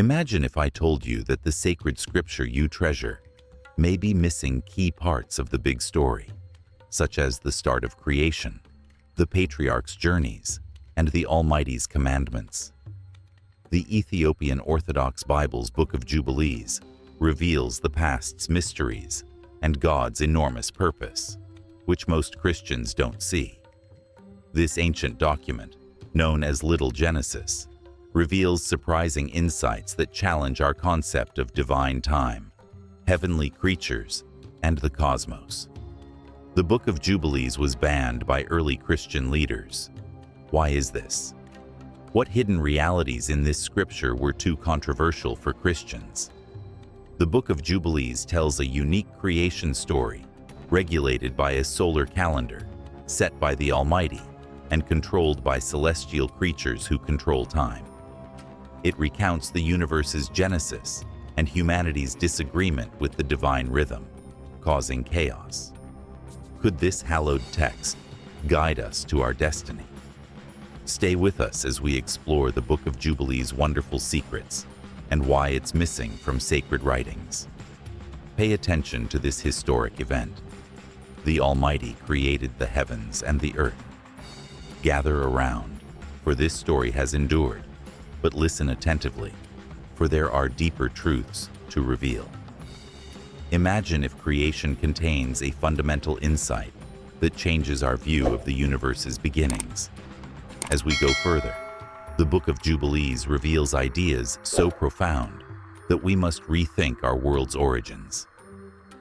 Imagine if I told you that the sacred scripture you treasure may be missing key parts of the big story, such as the start of creation, the patriarch's journeys, and the Almighty's commandments. The Ethiopian Orthodox Bible's Book of Jubilees reveals the past's mysteries and God's enormous purpose, which most Christians don't see. This ancient document, known as Little Genesis, reveals surprising insights that challenge our concept of divine time, heavenly creatures, and the cosmos. The Book of Jubilees was banned by early Christian leaders. Why is this? What hidden realities in this scripture were too controversial for Christians? The Book of Jubilees tells a unique creation story, regulated by a solar calendar, set by the Almighty, and controlled by celestial creatures who control time. It recounts the universe's genesis and humanity's disagreement with the divine rhythm, causing chaos. Could this hallowed text guide us to our destiny? Stay with us as we explore the Book of Jubilees' wonderful secrets and why it's missing from sacred writings. Pay attention to this historic event. The Almighty created the heavens and the earth. Gather around, for this story has endured, but listen attentively, for there are deeper truths to reveal. Imagine if creation contains a fundamental insight that changes our view of the universe's beginnings. As we go further, the Book of Jubilees reveals ideas so profound that we must rethink our world's origins.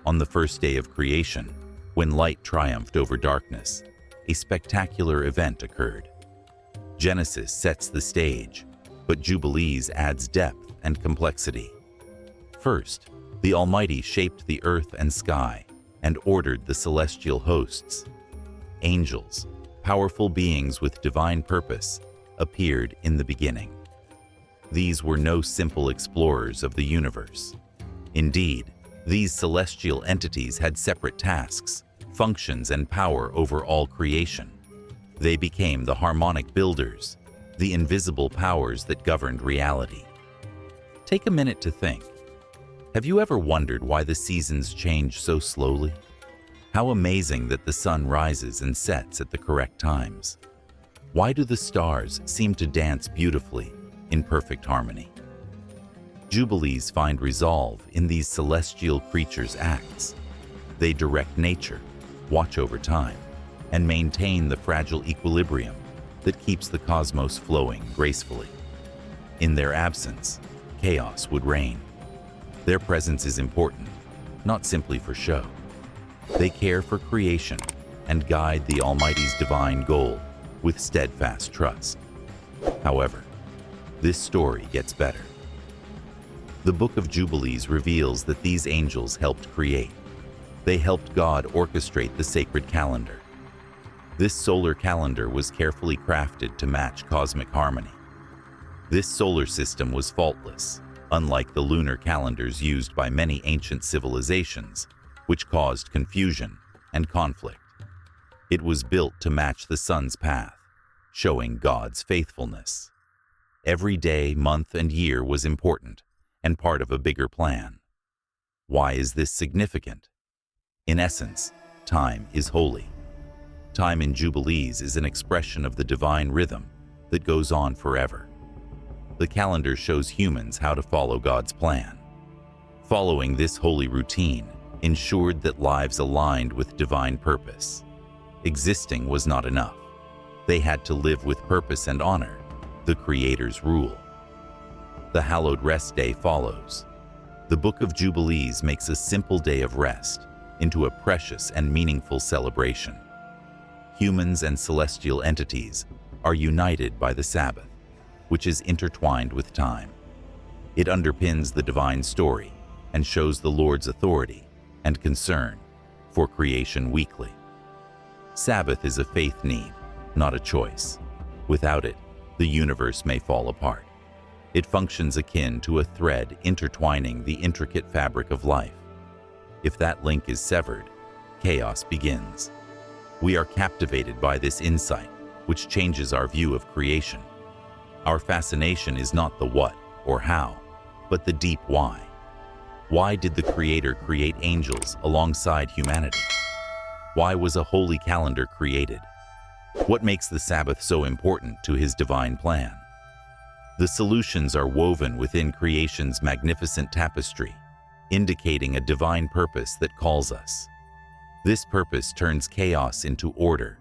On the first day of creation, when light triumphed over darkness, a spectacular event occurred. Genesis sets the stage, but Jubilees adds depth and complexity. First, the Almighty shaped the earth and sky and ordered the celestial hosts. Angels, powerful beings with divine purpose, appeared in the beginning. These were no simple explorers of the universe. Indeed, these celestial entities had separate tasks, functions, and power over all creation. They became the harmonic builders, the invisible powers that governed reality. Take a minute to think. Have you ever wondered why the seasons change so slowly? How amazing that the sun rises and sets at the correct times. Why do the stars seem to dance beautifully in perfect harmony? Jubilees find resolve in these celestial creatures' acts. They direct nature, watch over time, and maintain the fragile equilibrium that keeps the cosmos flowing gracefully. In their absence, chaos would reign. Their presence is important, not simply for show. They care for creation and guide the Almighty's divine goal with steadfast trust. However, this story gets better. The Book of Jubilees reveals that these angels helped create. They helped God orchestrate the sacred calendar. This solar calendar was carefully crafted to match cosmic harmony. This solar system was faultless, unlike the lunar calendars used by many ancient civilizations, which caused confusion and conflict. It was built to match the sun's path, showing God's faithfulness. Every day, month, and year was important and part of a bigger plan. Why is this significant? In essence, time is holy. Time in Jubilees is an expression of the divine rhythm that goes on forever. The calendar shows humans how to follow God's plan. Following this holy routine ensured that lives aligned with divine purpose. Existing was not enough. They had to live with purpose and honor the Creator's rule. The hallowed rest day follows. The Book of Jubilees makes a simple day of rest into a precious and meaningful celebration. Humans and celestial entities are united by the Sabbath, which is intertwined with time. It underpins the divine story and shows the Lord's authority and concern for creation weekly. Sabbath is a faith need, not a choice. Without it, the universe may fall apart. It functions akin to a thread intertwining the intricate fabric of life. If that link is severed, chaos begins. We are captivated by this insight, which changes our view of creation. Our fascination is not the what or how, but the deep why. Why did the Creator create angels alongside humanity? Why was a holy calendar created? What makes the Sabbath so important to His divine plan? The solutions are woven within creation's magnificent tapestry, indicating a divine purpose that calls us. This purpose turns chaos into order,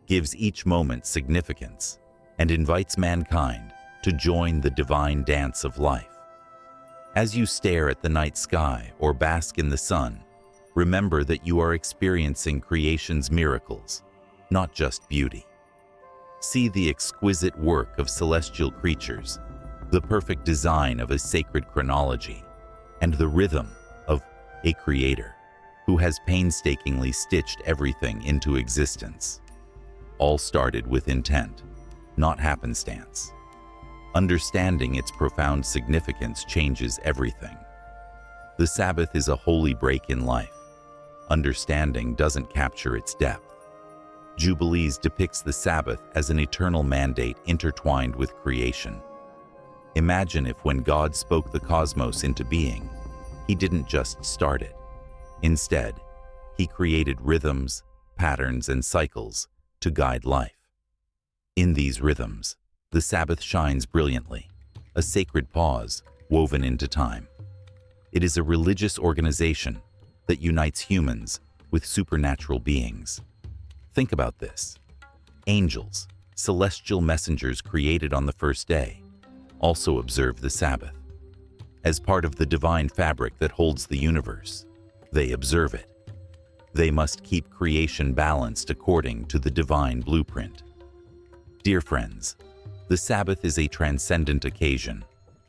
gives each moment significance, and invites mankind to join the divine dance of life. As you stare at the night sky or bask in the sun, remember that you are experiencing creation's miracles, not just beauty. See the exquisite work of celestial creatures, the perfect design of a sacred chronology, and the rhythm of a Creator who has painstakingly stitched everything into existence. All started with intent, not happenstance. Understanding its profound significance changes everything. The Sabbath is a holy break in life. Understanding doesn't capture its depth. Jubilees depicts the Sabbath as an eternal mandate intertwined with creation. Imagine if when God spoke the cosmos into being, He didn't just start it. Instead, He created rhythms, patterns, and cycles to guide life. In these rhythms, the Sabbath shines brilliantly, a sacred pause woven into time. It is a religious organization that unites humans with supernatural beings. Think about this. Angels, celestial messengers created on the first day, also observe the Sabbath. As part of the divine fabric that holds the universe, they observe it. They must keep creation balanced according to the divine blueprint. Dear friends, the Sabbath is a transcendent occasion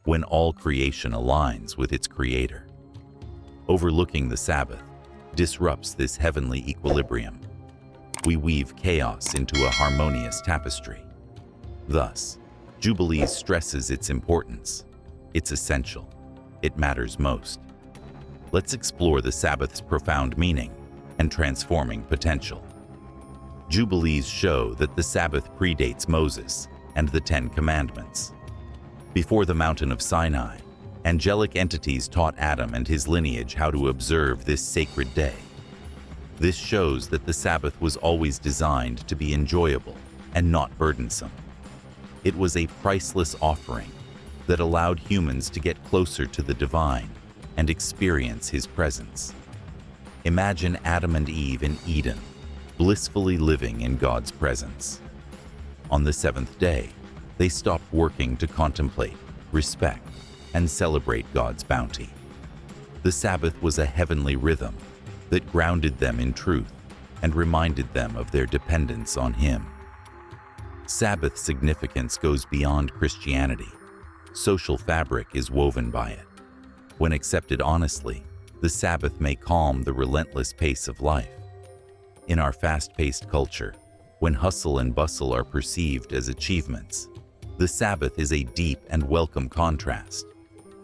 when all creation aligns with its Creator. Overlooking the Sabbath disrupts this heavenly equilibrium. We weave chaos into a harmonious tapestry. Thus, Jubilees stresses its importance. It's essential. It matters most. Let's explore the Sabbath's profound meaning and transforming potential. Jubilees show that the Sabbath predates Moses and the Ten Commandments. Before the mountain of Sinai, angelic entities taught Adam and his lineage how to observe this sacred day. This shows that the Sabbath was always designed to be enjoyable and not burdensome. It was a priceless offering that allowed humans to get closer to the divine and experience His presence. Imagine Adam and Eve in Eden, blissfully living in God's presence. On the seventh day, they stopped working to contemplate, respect, and celebrate God's bounty. The Sabbath was a heavenly rhythm that grounded them in truth and reminded them of their dependence on Him. Sabbath significance goes beyond Christianity. Social fabric is woven by it. When accepted honestly, the Sabbath may calm the relentless pace of life. In our fast-paced culture, when hustle and bustle are perceived as achievements, the Sabbath is a deep and welcome contrast.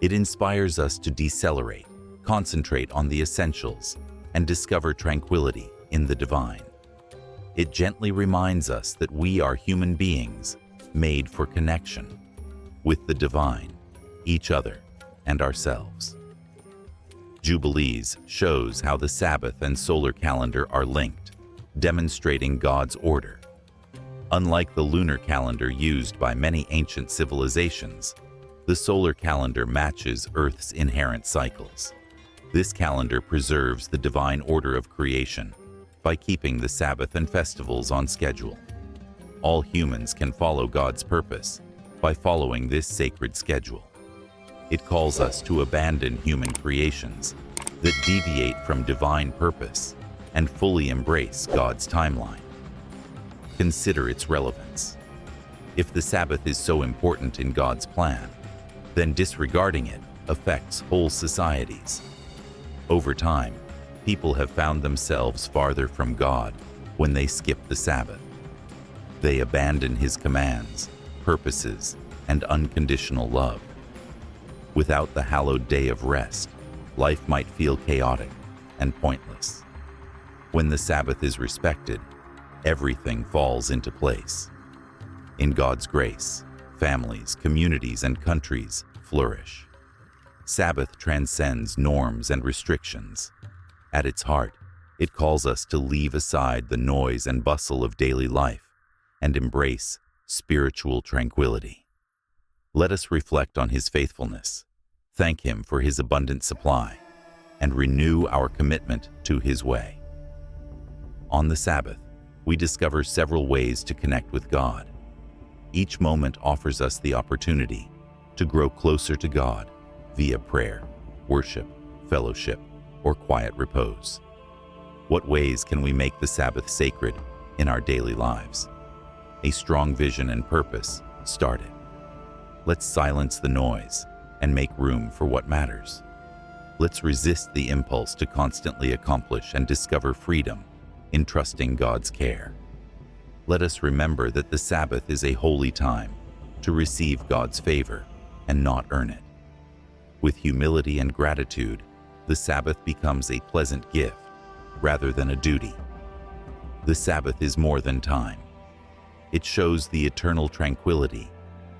It inspires us to decelerate, concentrate on the essentials, and discover tranquility in the divine. It gently reminds us that we are human beings made for connection with the divine, each other, and ourselves. Jubilees shows how the Sabbath and solar calendar are linked, demonstrating God's order. Unlike the lunar calendar used by many ancient civilizations, the solar calendar matches Earth's inherent cycles. This calendar preserves the divine order of creation by keeping the Sabbath and festivals on schedule. All humans can follow God's purpose by following this sacred schedule. It calls us to abandon human creations that deviate from divine purpose and fully embrace God's timeline. Consider its relevance. If the Sabbath is so important in God's plan, then disregarding it affects whole societies. Over time, people have found themselves farther from God when they skip the Sabbath. They abandon His commands, purposes, and unconditional love. Without the hallowed day of rest, life might feel chaotic and pointless. When the Sabbath is respected, everything falls into place. In God's grace, families, communities, and countries flourish. Sabbath transcends norms and restrictions. At its heart, it calls us to leave aside the noise and bustle of daily life and embrace spiritual tranquility. Let us reflect on His faithfulness, thank Him for His abundant supply, and renew our commitment to His way. On the Sabbath, we discover several ways to connect with God. Each moment offers us the opportunity to grow closer to God via prayer, worship, fellowship, or quiet repose. What ways can we make the Sabbath sacred in our daily lives? A strong vision and purpose start it. Let's silence the noise and make room for what matters. Let's resist the impulse to constantly accomplish and discover freedom in trusting God's care. Let us remember that the Sabbath is a holy time to receive God's favor and not earn it. With humility and gratitude, the Sabbath becomes a pleasant gift rather than a duty. The Sabbath is more than time. It shows the eternal tranquility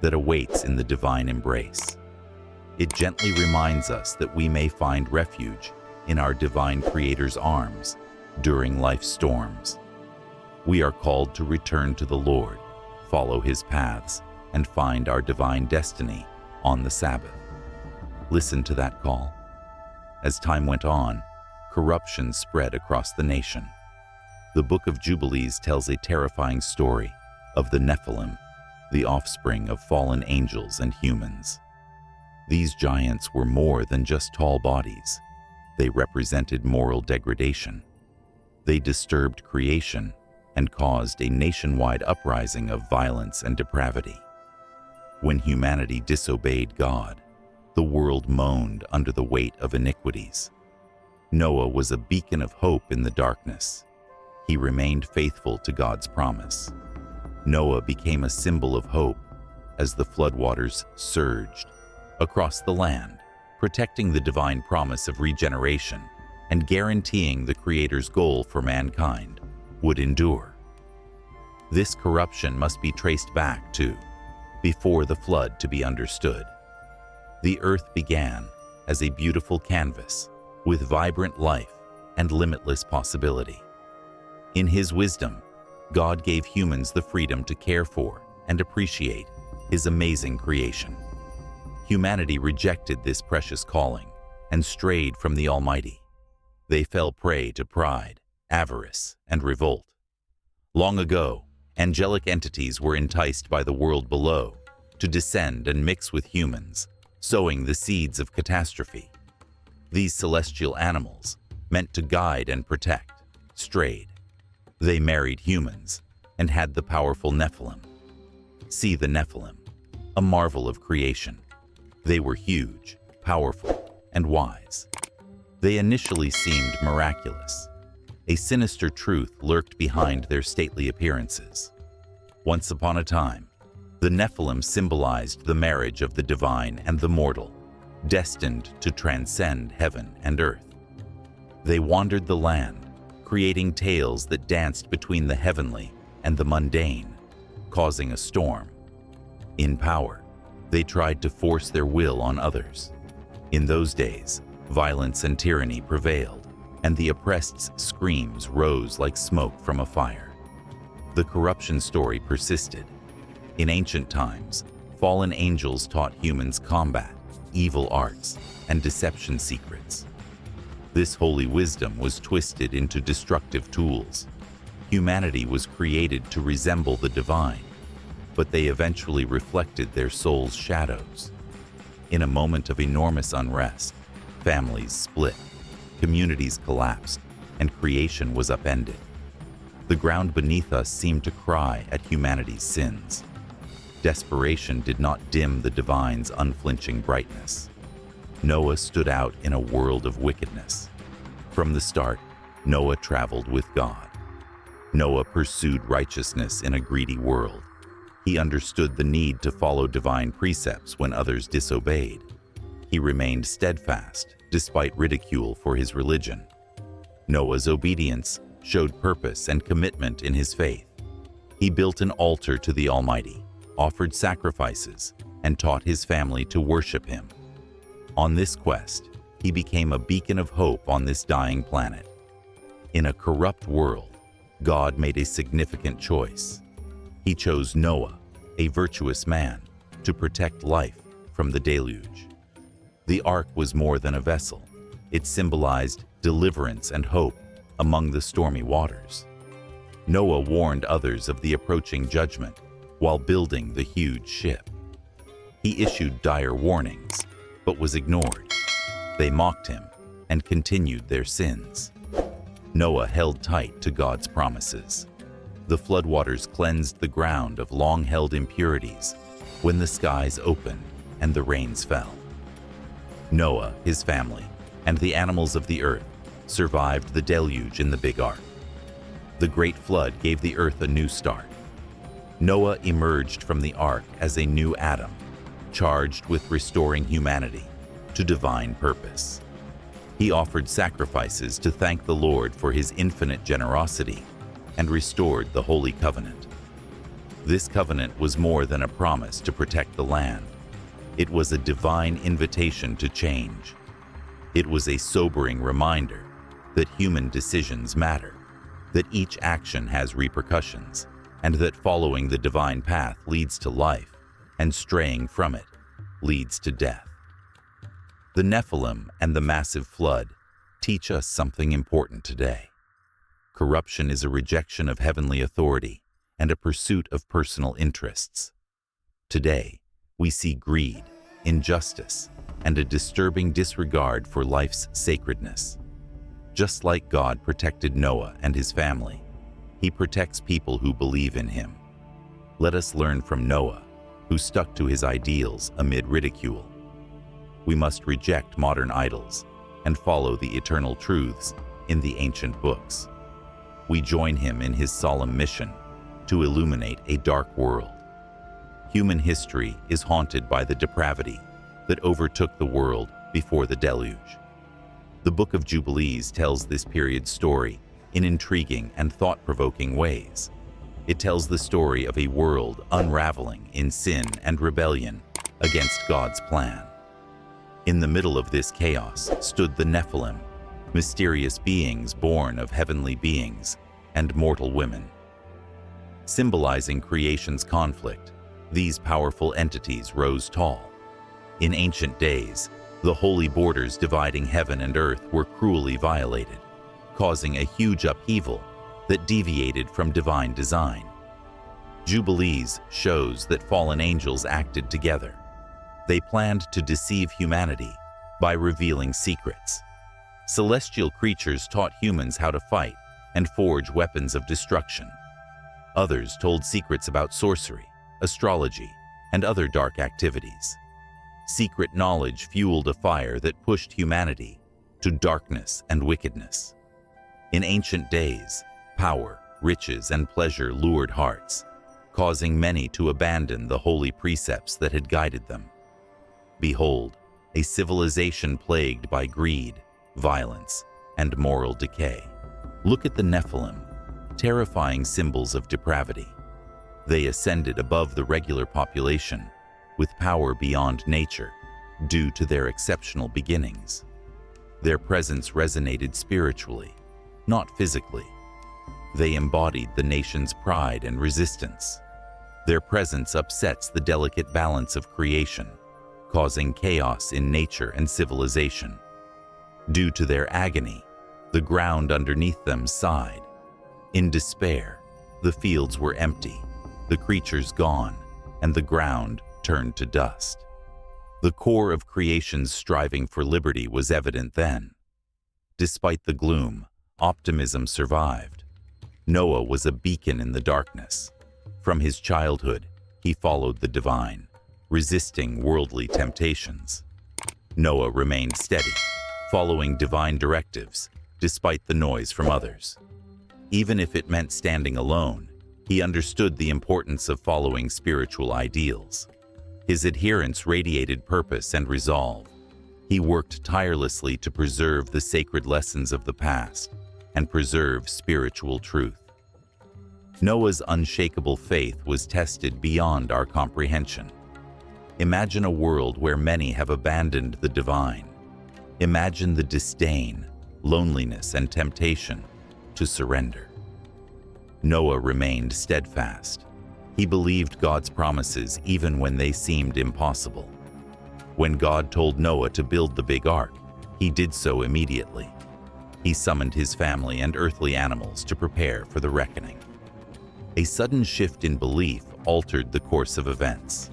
that awaits in the divine embrace. It gently reminds us that we may find refuge in our divine Creator's arms during life's storms. We are called to return to the Lord, follow His paths, and find our divine destiny on the Sabbath. Listen to that call. As time went on, corruption spread across the nation. The Book of Jubilees tells a terrifying story of the Nephilim, the offspring of fallen angels and humans. These giants were more than just tall bodies. They represented moral degradation. They disturbed creation and caused a nationwide uprising of violence and depravity. When humanity disobeyed God, the world moaned under the weight of iniquities. Noah was a beacon of hope in the darkness. He remained faithful to God's promise. Noah became a symbol of hope as the floodwaters surged across the land, protecting the divine promise of regeneration and guaranteeing the Creator's goal for mankind would endure. This corruption must be traced back to before the flood to be understood. The earth began as a beautiful canvas with vibrant life and limitless possibility. In His wisdom, God gave humans the freedom to care for and appreciate His amazing creation. Humanity rejected this precious calling and strayed from the Almighty. They fell prey to pride, avarice, and revolt. Long ago, angelic entities were enticed by the world below to descend and mix with humans, sowing the seeds of catastrophe. These celestial animals, meant to guide and protect, strayed. They married humans and had the powerful Nephilim. See the Nephilim, a marvel of creation. They were huge, powerful, and wise. They initially seemed miraculous. A sinister truth lurked behind their stately appearances. Once upon a time, the Nephilim symbolized the marriage of the divine and the mortal, destined to transcend heaven and earth. They wandered the land, creating tales that danced between the heavenly and the mundane, causing a storm. In power, they tried to force their will on others. In those days, violence and tyranny prevailed, and the oppressed's screams rose like smoke from a fire. The corruption story persisted. In ancient times, fallen angels taught humans combat, evil arts, and deception secrets. This holy wisdom was twisted into destructive tools. Humanity was created to resemble the divine, but they eventually reflected their soul's shadows. In a moment of enormous unrest, families split, communities collapsed, and creation was upended. The ground beneath us seemed to cry at humanity's sins. Desperation did not dim the divine's unflinching brightness. Noah stood out in a world of wickedness. From the start, Noah traveled with God. Noah pursued righteousness in a greedy world. He understood the need to follow divine precepts when others disobeyed. He remained steadfast despite ridicule for his religion. Noah's obedience showed purpose and commitment in his faith. He built an altar to the Almighty, offered sacrifices, and taught his family to worship Him. On this quest, he became a beacon of hope on this dying planet. In a corrupt world, God made a significant choice. He chose Noah, a virtuous man, to protect life from the deluge. The ark was more than a vessel. It symbolized deliverance and hope among the stormy waters. Noah warned others of the approaching judgment while building the huge ship. He issued dire warnings, but was ignored. They mocked him and continued their sins. Noah held tight to God's promises. The floodwaters cleansed the ground of long-held impurities when the skies opened and the rains fell. Noah, his family, and the animals of the earth survived the deluge in the big ark. The great flood gave the earth a new start. Noah emerged from the ark as a new Adam, charged with restoring humanity to divine purpose. He offered sacrifices to thank the Lord for his infinite generosity and restored the Holy Covenant. This covenant was more than a promise to protect the land. It was a divine invitation to change. It was a sobering reminder that human decisions matter, that each action has repercussions, and that following the divine path leads to life, and straying from it leads to death. The Nephilim and the massive flood teach us something important today. Corruption is a rejection of heavenly authority and a pursuit of personal interests. Today, we see greed, injustice, and a disturbing disregard for life's sacredness. Just like God protected Noah and his family, he protects people who believe in him. Let us learn from Noah, who stuck to his ideals amid ridicule. We must reject modern idols and follow the eternal truths in the ancient books. We join him in his solemn mission to illuminate a dark world. Human history is haunted by the depravity that overtook the world before the deluge. The Book of Jubilees tells this period's story in intriguing and thought-provoking ways. It tells the story of a world unraveling in sin and rebellion against God's plan. In the middle of this chaos stood the Nephilim, mysterious beings born of heavenly beings and mortal women. Symbolizing creation's conflict, these powerful entities rose tall. In ancient days, the holy borders dividing heaven and earth were cruelly violated, causing a huge upheaval that deviated from divine design. Jubilees shows that fallen angels acted together. They planned to deceive humanity by revealing secrets. Celestial creatures taught humans how to fight and forge weapons of destruction. Others told secrets about sorcery, astrology, and other dark activities. Secret knowledge fueled a fire that pushed humanity to darkness and wickedness. In ancient days, power, riches, and pleasure lured hearts, causing many to abandon the holy precepts that had guided them. Behold, a civilization plagued by greed, violence, and moral decay. Look at the Nephilim, terrifying symbols of depravity. They ascended above the regular population with power beyond nature due to their exceptional beginnings. Their presence resonated spiritually, not physically. They embodied the nation's pride and resistance. Their presence upsets the delicate balance of creation, causing chaos in nature and civilization. Due to their agony, the ground underneath them sighed. In despair, the fields were empty, the creatures gone, and the ground turned to dust. The core of creation's striving for liberty was evident then. Despite the gloom, optimism survived. Noah was a beacon in the darkness. From his childhood, he followed the divine, resisting worldly temptations. Noah remained steady, following divine directives despite the noise from others. Even if it meant standing alone, he understood the importance of following spiritual ideals. His adherence radiated purpose and resolve. He worked tirelessly to preserve the sacred lessons of the past and preserve spiritual truth. Noah's unshakable faith was tested beyond our comprehension. Imagine a world where many have abandoned the divine. Imagine the disdain, loneliness, and temptation to surrender. Noah remained steadfast. He believed God's promises even when they seemed impossible. When God told Noah to build the big ark, he did so immediately. He summoned his family and earthly animals to prepare for the reckoning. A sudden shift in belief altered the course of events.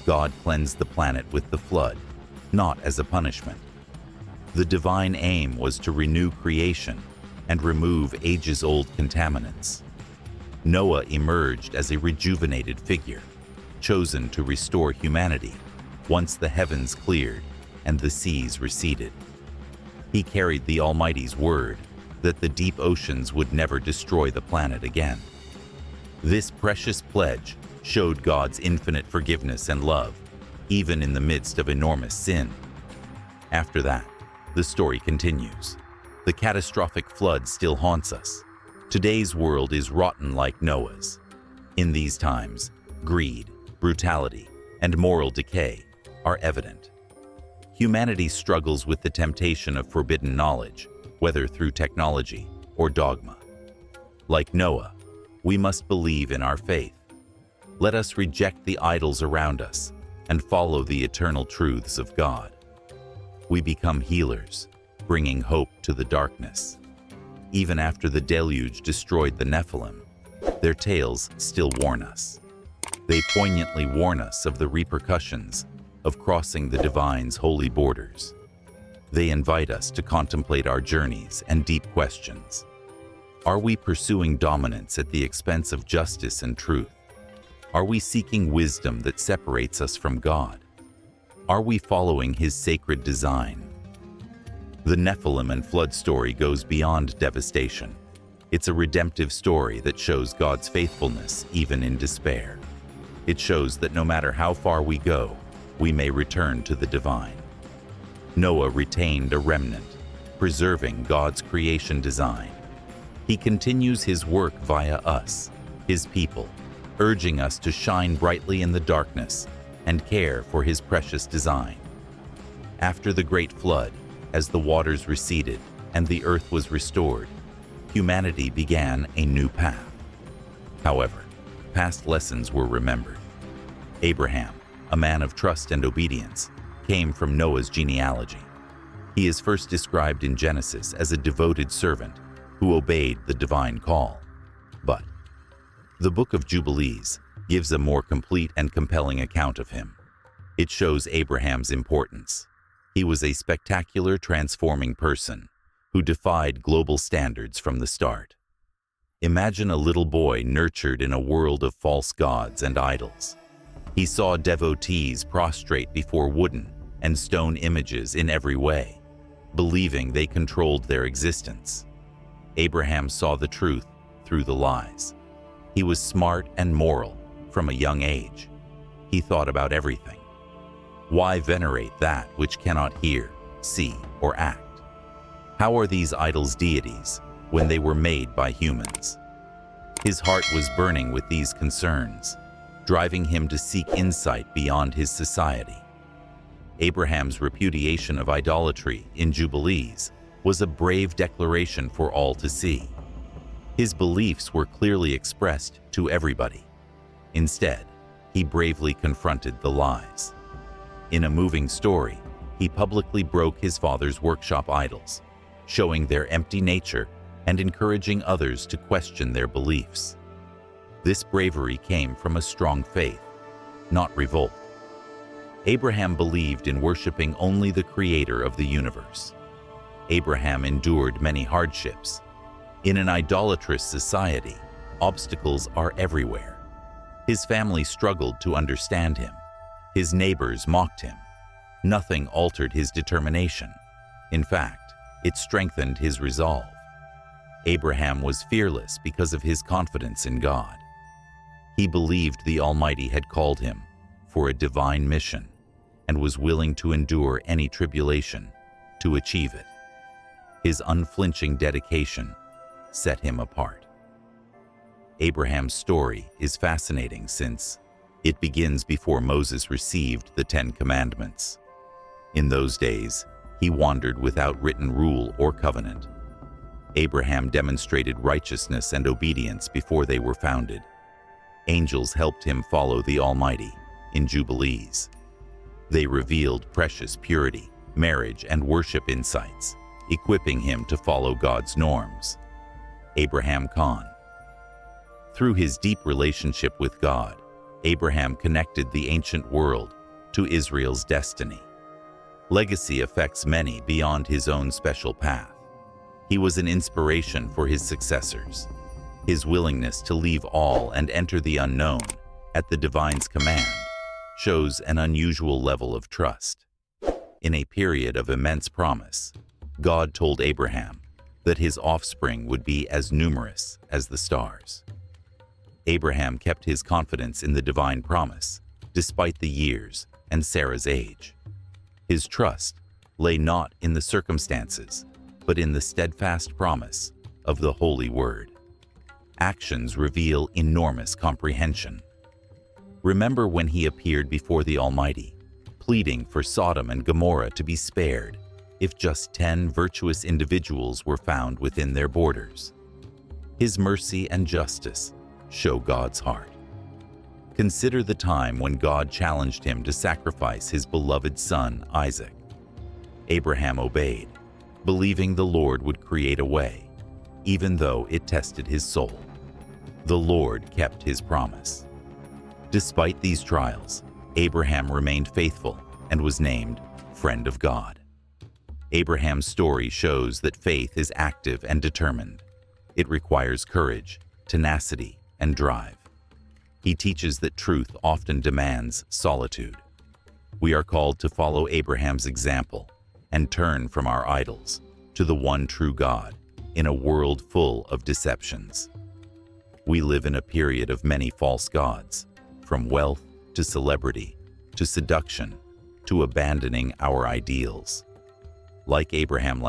God cleansed the planet with the flood, not as a punishment. The divine aim was to renew creation and remove ages-old contaminants. Noah emerged as a rejuvenated figure, chosen to restore humanity once the heavens cleared and the seas receded. He carried the Almighty's word that the deep oceans would never destroy the planet again. This precious pledge showed God's infinite forgiveness and love, even in the midst of enormous sin. After that, the story continues. The catastrophic flood still haunts us. Today's world is rotten like Noah's. In these times, greed, brutality, and moral decay are evident. Humanity struggles with the temptation of forbidden knowledge, whether through technology or dogma. Like Noah, we must believe in our faith. Let us reject the idols around us and follow the eternal truths of God. We become healers, bringing hope to the darkness. Even after the deluge destroyed the Nephilim, their tales still warn us. They poignantly warn us of the repercussions of crossing the divine's holy borders. They invite us to contemplate our journeys and deep questions. Are we pursuing dominance at the expense of justice and truth? Are we seeking wisdom that separates us from God? Are we following His sacred design? The Nephilim and flood story goes beyond devastation. It's a redemptive story that shows God's faithfulness even in despair. It shows that no matter how far we go, we may return to the divine. Noah retained a remnant, preserving God's creation design. He continues his work via us, His people, urging us to shine brightly in the darkness and care for His precious design. After the great flood, as the waters receded and the earth was restored, humanity began a new path. However, past lessons were remembered. Abraham, a man of trust and obedience, came from Noah's genealogy. He is first described in Genesis as a devoted servant who obeyed the divine call. But the Book of Jubilees gives a more complete and compelling account of him. It shows Abraham's importance. He was a spectacular, transforming person who defied global standards from the start. Imagine a little boy nurtured in a world of false gods and idols. He saw devotees prostrate before wooden and stone images in every way, believing they controlled their existence. Abraham saw the truth through the lies. He was smart and moral from a young age. He thought about everything. Why venerate that which cannot hear, see, or act? How are these idols deities when they were made by humans? His heart was burning with these concerns, driving him to seek insight beyond his society. Abraham's repudiation of idolatry in Jubilees was a brave declaration for all to see. His beliefs were clearly expressed to everybody. Instead, he bravely confronted the lies. In a moving story, he publicly broke his father's workshop idols, showing their empty nature and encouraging others to question their beliefs. This bravery came from a strong faith, not revolt. Abraham believed in worshiping only the Creator of the universe. Abraham endured many hardships. In an idolatrous society, obstacles are everywhere. His family struggled to understand him. His neighbors mocked him. Nothing altered his determination. In fact, it strengthened his resolve. Abraham was fearless because of his confidence in God. He believed the Almighty had called him for a divine mission and was willing to endure any tribulation to achieve it. His unflinching dedication set him apart. Abraham's story is fascinating since It begins before Moses received the 10 Commandments. In those days, he wandered without written rule or covenant. Abraham demonstrated righteousness and obedience before they were founded. Angels helped him follow the Almighty in Jubilees. They revealed precious purity, marriage, and worship insights, equipping him to follow God's norms. Abraham Khan. Through his deep relationship with God, Abraham connected the ancient world to Israel's destiny. Legacy affects many beyond his own special path. He was an inspiration for his successors. His willingness to leave all and enter the unknown at the divine's command shows an unusual level of trust. In a period of immense promise, God told Abraham that his offspring would be as numerous as the stars. Abraham kept his confidence in the divine promise, despite the years and Sarah's age. His trust lay not in the circumstances, but in the steadfast promise of the Holy Word. Actions reveal enormous comprehension. Remember when he appeared before the Almighty, pleading for Sodom and Gomorrah to be spared if just 10 virtuous individuals were found within their borders. His mercy and justice show God's heart. Consider the time when God challenged him to sacrifice his beloved son, Isaac. Abraham obeyed, believing the Lord would create a way, even though it tested his soul. The Lord kept his promise. Despite these trials, Abraham remained faithful and was named Friend of God. Abraham's story shows that faith is active and determined. It requires courage, tenacity, and drive. He teaches that truth often demands solitude. We are called to follow Abraham's example and turn from our idols to the one true God in a world full of deceptions. We live in a period of many false gods, from wealth to celebrity, to seduction, to abandoning our ideals. Like Abraham,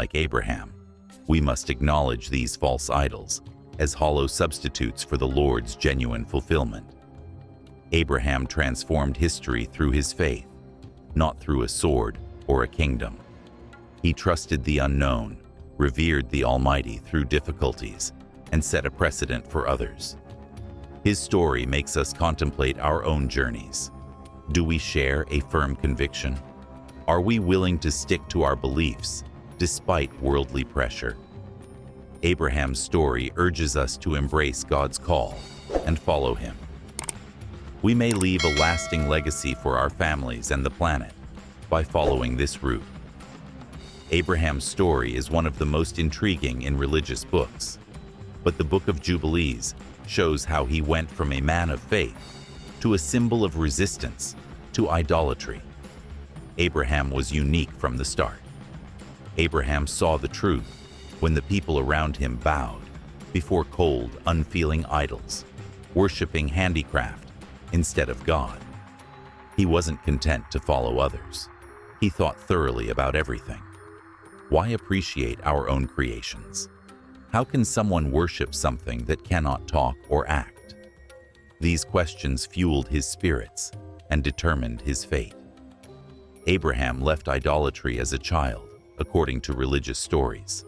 we must acknowledge these false idols as hollow substitutes for the Lord's genuine fulfillment. Abraham transformed history through his faith, not through a sword or a kingdom. He trusted the unknown, revered the Almighty through difficulties, and set a precedent for others. His story makes us contemplate our own journeys. Do we share a firm conviction? Are we willing to stick to our beliefs despite worldly pressure? Abraham's story urges us to embrace God's call and follow him. We may leave a lasting legacy for our families and the planet by following this route. Abraham's story is one of the most intriguing in religious books, but the Book of Jubilees shows how he went from a man of faith to a symbol of resistance to idolatry. Abraham was unique from the start. Abraham saw the truth when the people around him bowed before cold, unfeeling idols, worshiping handicraft instead of God. He wasn't content to follow others. He thought thoroughly about everything. Why appreciate our own creations? How can someone worship something that cannot talk or act? These questions fueled his spirits and determined his fate. Abraham left idolatry as a child, according to religious stories.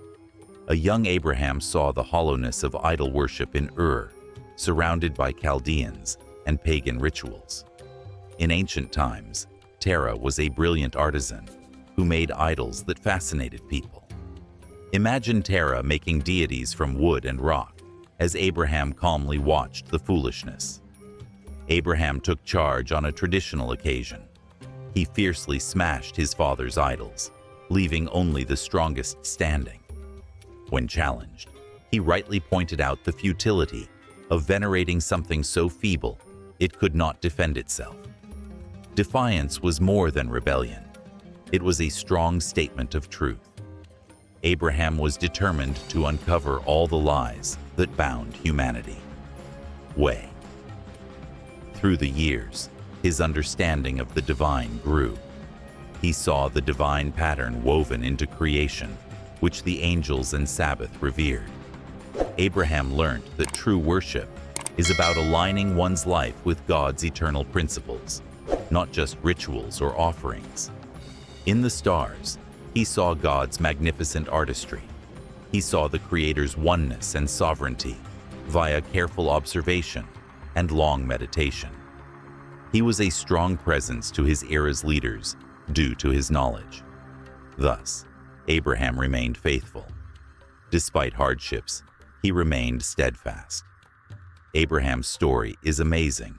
A young Abraham saw the hollowness of idol worship in Ur, surrounded by Chaldeans and pagan rituals. In ancient times, Terah was a brilliant artisan who made idols that fascinated people. Imagine Terah making deities from wood and rock as Abraham calmly watched the foolishness. Abraham took charge on a traditional occasion. He fiercely smashed his father's idols, leaving only the strongest standing. When challenged, he rightly pointed out the futility of venerating something so feeble it could not defend itself. Defiance was more than rebellion. It was a strong statement of truth. Abraham was determined to uncover all the lies that bound humanity. Way. Through the years, his understanding of the divine grew. He saw the divine pattern woven into creation, which the angels and Sabbath revered. Abraham learned that true worship is about aligning one's life with God's eternal principles, not just rituals or offerings. In the stars, he saw God's magnificent artistry. He saw the Creator's oneness and sovereignty via careful observation and long meditation. He was a strong presence to his era's leaders due to his knowledge. Thus, Abraham remained faithful. Despite hardships, he remained steadfast. Abraham's story is amazing,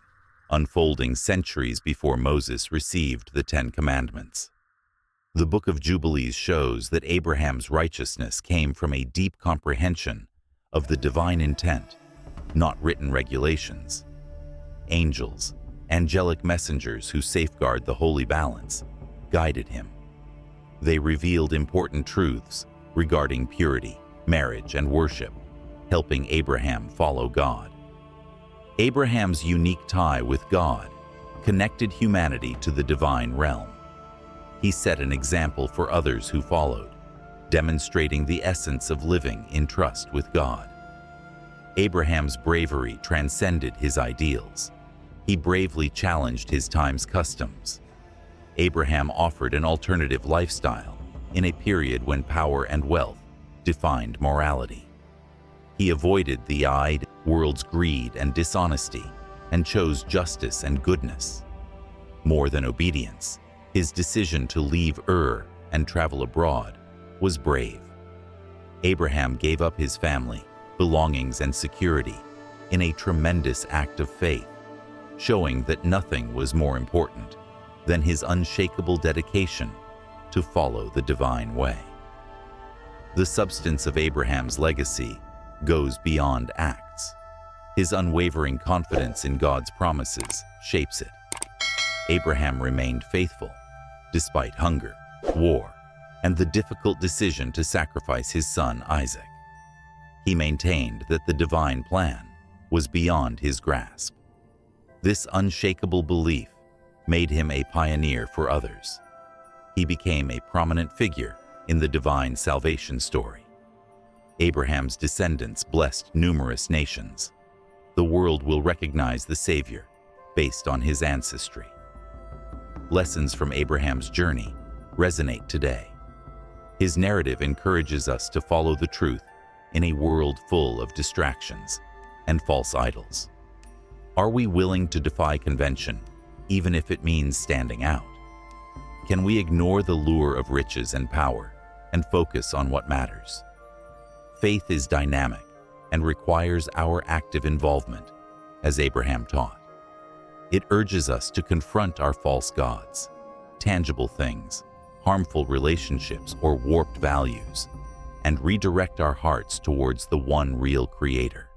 unfolding centuries before Moses received the Ten Commandments. The Book of Jubilees shows that Abraham's righteousness came from a deep comprehension of the divine intent, not written regulations. Angels, angelic messengers who safeguard the holy balance, guided him. They revealed important truths regarding purity, marriage, and worship, helping Abraham follow God. Abraham's unique tie with God connected humanity to the divine realm. He set an example for others who followed, demonstrating the essence of living in trust with God. Abraham's bravery transcended his ideals. He bravely challenged his time's customs. Abraham offered an alternative lifestyle in a period when power and wealth defined morality. He avoided the world's greed and dishonesty and chose justice and goodness. More than obedience, his decision to leave Ur and travel abroad was brave. Abraham gave up his family, belongings, and security in a tremendous act of faith, showing that nothing was more important than his unshakable dedication to follow the divine way. The substance of Abraham's legacy goes beyond acts. His unwavering confidence in God's promises shapes it. Abraham remained faithful despite hunger, war, and the difficult decision to sacrifice his son Isaac. He maintained that the divine plan was beyond his grasp. This unshakable belief made him a pioneer for others. He became a prominent figure in the divine salvation story. Abraham's descendants blessed numerous nations. The world will recognize the Savior based on his ancestry. Lessons from Abraham's journey resonate today. His narrative encourages us to follow the truth in a world full of distractions and false idols. Are we willing to defy convention, even if it means standing out? Can we ignore the lure of riches and power and focus on what matters? Faith is dynamic and requires our active involvement, as Abraham taught. It urges us to confront our false gods, tangible things, harmful relationships, or warped values, and redirect our hearts towards the one real Creator.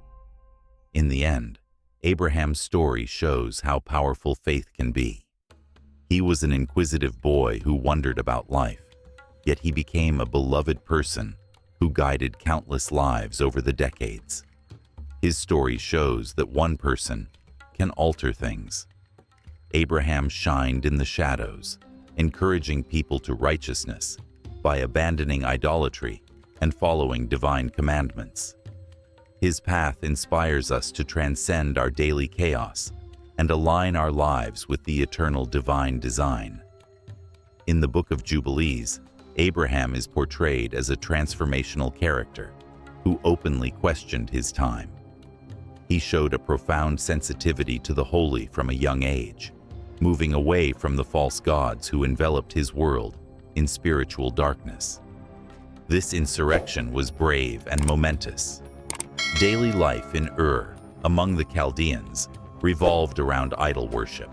In the end, Abraham's story shows how powerful faith can be. He was an inquisitive boy who wondered about life, yet he became a beloved person who guided countless lives over the decades. His story shows that one person can alter things. Abraham shined in the shadows, encouraging people to righteousness by abandoning idolatry and following divine commandments. His path inspires us to transcend our daily chaos and align our lives with the eternal divine design. In the Book of Jubilees, Abraham is portrayed as a transformational character who openly questioned his time. He showed a profound sensitivity to the holy from a young age, moving away from the false gods who enveloped his world in spiritual darkness. This insurrection was brave and momentous. Daily life in Ur, among the Chaldeans, revolved around idol worship.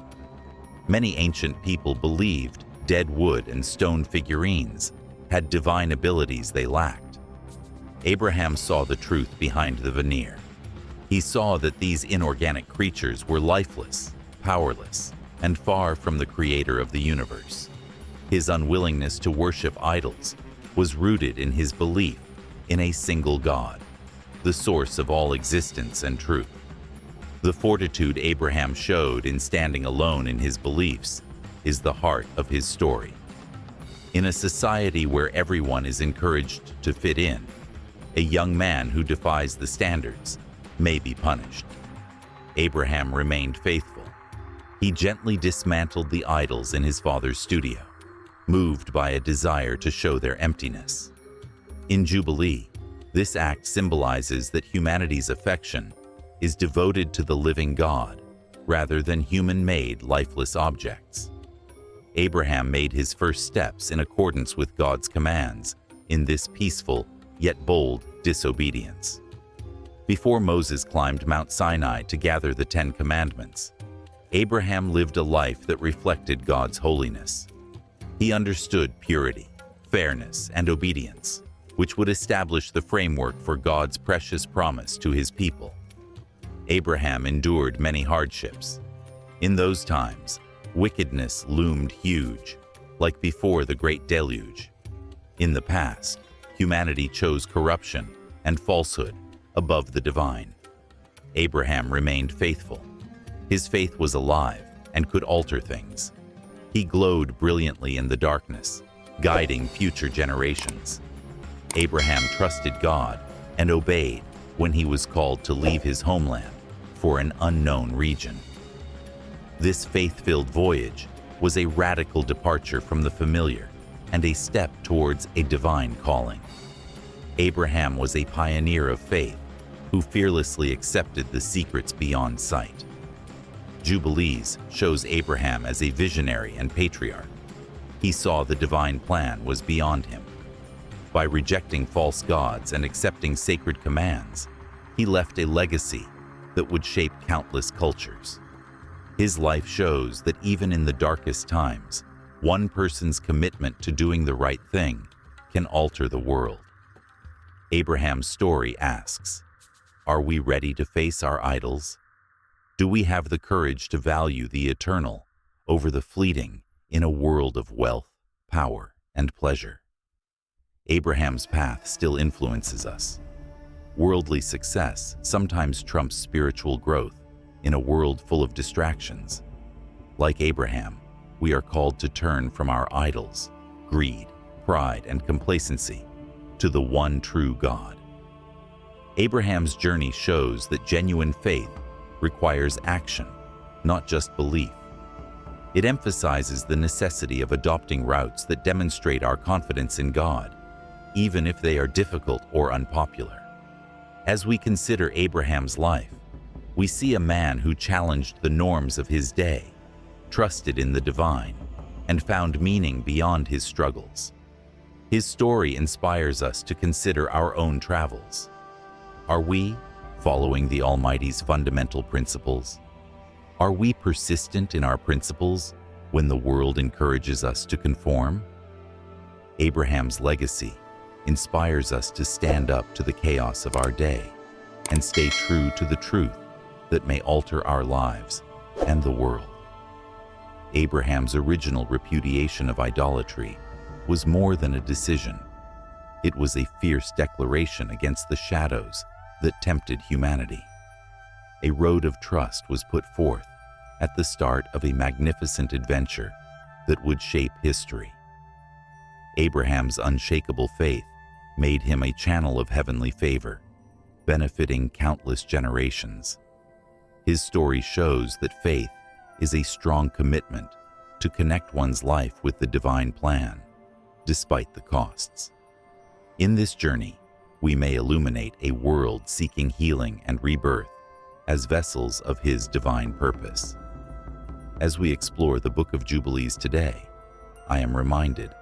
Many ancient people believed dead wood and stone figurines had divine abilities they lacked. Abraham saw the truth behind the veneer. He saw that these inorganic creatures were lifeless, powerless, and far from the Creator of the universe. His unwillingness to worship idols was rooted in his belief in a single God, the source of all existence and truth. The fortitude Abraham showed in standing alone in his beliefs is the heart of his story. In a society where everyone is encouraged to fit in, a young man who defies the standards may be punished. Abraham remained faithful. He gently dismantled the idols in his father's studio, moved by a desire to show their emptiness. In Jubilee, this act symbolizes that humanity's affection is devoted to the living God rather than human-made lifeless objects. Abraham made his first steps in accordance with God's commands in this peaceful yet bold disobedience. Before Moses climbed Mount Sinai to gather the 10 Commandments, Abraham lived a life that reflected God's holiness. He understood purity, fairness, and obedience, which would establish the framework for God's precious promise to his people. Abraham endured many hardships. In those times, wickedness loomed huge, like before the Great Deluge. In the past, humanity chose corruption and falsehood above the divine. Abraham remained faithful. His faith was alive and could alter things. He glowed brilliantly in the darkness, guiding future generations. Abraham trusted God and obeyed when he was called to leave his homeland for an unknown region. This faith-filled voyage was a radical departure from the familiar and a step towards a divine calling. Abraham was a pioneer of faith who fearlessly accepted the secrets beyond sight. Jubilees shows Abraham as a visionary and patriarch. He saw the divine plan was beyond him. By rejecting false gods and accepting sacred commands, he left a legacy that would shape countless cultures. His life shows that even in the darkest times, one person's commitment to doing the right thing can alter the world. Abraham's story asks, are we ready to face our idols? Do we have the courage to value the eternal over the fleeting in a world of wealth, power, and pleasure? Abraham's path still influences us. Worldly success sometimes trumps spiritual growth in a world full of distractions. Like Abraham, we are called to turn from our idols, greed, pride, and complacency to the one true God. Abraham's journey shows that genuine faith requires action, not just belief. It emphasizes the necessity of adopting routes that demonstrate our confidence in God, even if they are difficult or unpopular. As we consider Abraham's life, we see a man who challenged the norms of his day, trusted in the divine, and found meaning beyond his struggles. His story inspires us to consider our own travels. Are we following the Almighty's fundamental principles? Are we persistent in our principles when the world encourages us to conform? Abraham's legacy inspires us to stand up to the chaos of our day and stay true to the truth that may alter our lives and the world. Abraham's original repudiation of idolatry was more than a decision. It was a fierce declaration against the shadows that tempted humanity. A road of trust was put forth at the start of a magnificent adventure that would shape history. Abraham's unshakable faith made him a channel of heavenly favor, benefiting countless generations. His story shows that faith is a strong commitment to connect one's life with the divine plan, despite the costs. In this journey, we may illuminate a world seeking healing and rebirth as vessels of His divine purpose. As we explore the Book of Jubilees today, I am reminded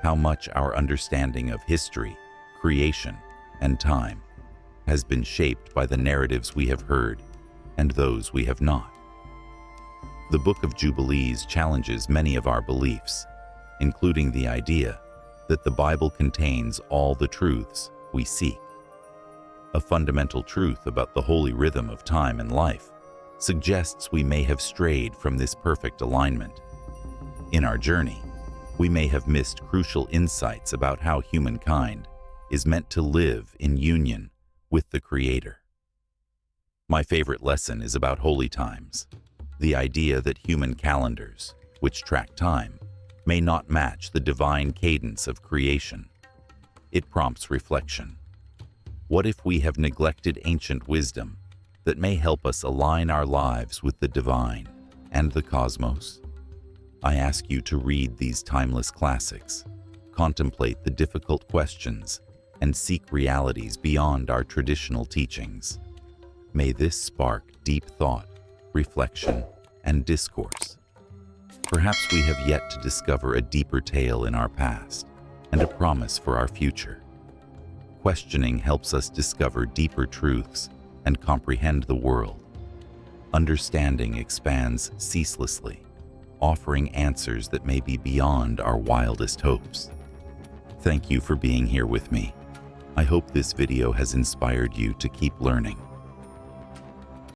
how much our understanding of history, creation, and time has been shaped by the narratives we have heard and those we have not. The Book of Jubilees challenges many of our beliefs, including the idea that the Bible contains all the truths we seek. A fundamental truth about the holy rhythm of time and life suggests we may have strayed from this perfect alignment. In our journey, we may have missed crucial insights about how humankind is meant to live in union with the Creator. My favorite lesson is about holy times, the idea that human calendars, which track time, may not match the divine cadence of creation. It prompts reflection. What if we have neglected ancient wisdom that may help us align our lives with the divine and the cosmos. I ask you to read these timeless classics, contemplate the difficult questions, and seek realities beyond our traditional teachings. May this spark deep thought, reflection, and discourse. Perhaps we have yet to discover a deeper tale in our past and a promise for our future. Questioning helps us discover deeper truths and comprehend the world. Understanding expands ceaselessly, offering answers that may be beyond our wildest hopes. Thank you for being here with me. I hope this video has inspired you to keep learning